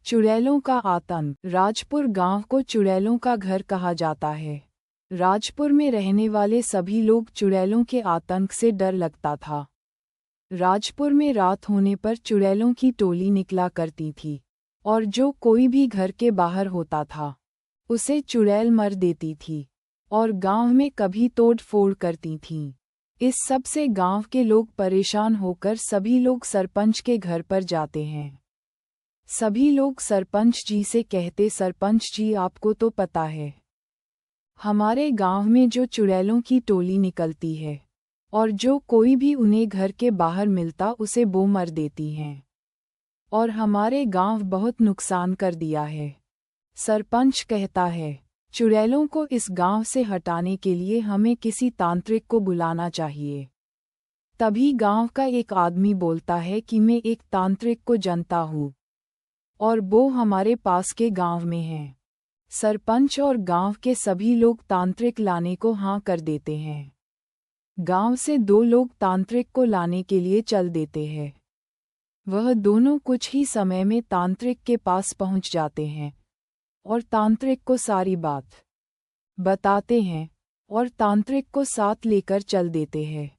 चुड़ैलों का आतंक। राजपुर गांव को चुड़ैलों का घर कहा जाता है। राजपुर में रहने वाले सभी लोग चुड़ैलों के आतंक से डर लगता था। राजपुर में रात होने पर चुड़ैलों की टोली निकला करती थी, और जो कोई भी घर के बाहर होता था उसे चुड़ैल मर देती थी, और गांव में कभी तोड़ फोड़ करती थीं। इस सब से गांव के लोग परेशान होकर सभी लोग सरपंच के घर पर जाते हैं। सभी लोग सरपंच जी से कहते, सरपंच जी आपको तो पता है हमारे गांव में जो चुड़ैलों की टोली निकलती है, और जो कोई भी उन्हें घर के बाहर मिलता उसे वो मर देती हैं, और हमारे गांव बहुत नुकसान कर दिया है। सरपंच कहता है, चुड़ैलों को इस गांव से हटाने के लिए हमें किसी तांत्रिक को बुलाना चाहिए। तभी गांव का एक आदमी बोलता है कि मैं एक तांत्रिक को जानता हूँ, और वो हमारे पास के गांव में है। सरपंच और गांव के सभी लोग तांत्रिक लाने को हाँ कर देते हैं। गांव से 2 लोग तांत्रिक को लाने के लिए चल देते हैं। वह दोनों कुछ ही समय में तांत्रिक के पास पहुंच जाते हैं, और तांत्रिक को सारी बात बताते हैं, और तांत्रिक को साथ लेकर चल देते हैं।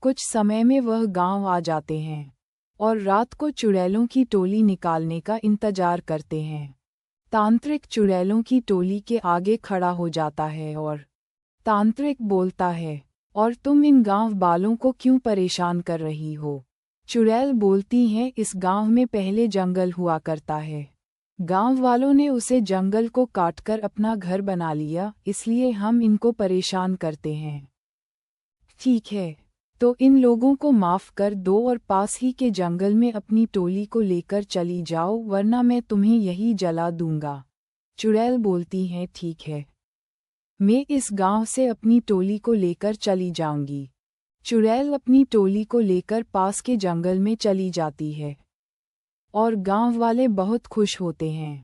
कुछ समय में वह गांव आ जाते हैं, और रात को चुड़ैलों की टोली निकालने का इंतजार करते हैं। तांत्रिक चुड़ैलों की टोली के आगे खड़ा हो जाता है, और तांत्रिक बोलता है, और तुम इन गांव वालों को क्यों परेशान कर रही हो? चुड़ैल बोलती हैं, इस गांव में पहले जंगल हुआ करता है। गांव वालों ने उसे जंगल को काटकर अपना घर बना लिया, इसलिए हम इनको परेशान करते हैं। ठीक है, तो इन लोगों को माफ कर दो और पास ही के जंगल में अपनी टोली को लेकर चली जाओ, वरना मैं तुम्हें यही जला दूंगा। चुड़ैल बोलती हैं, ठीक है, मैं इस गांव से अपनी टोली को लेकर चली जाऊंगी। चुड़ैल अपनी टोली को लेकर पास के जंगल में चली जाती है, और गांव वाले बहुत खुश होते हैं।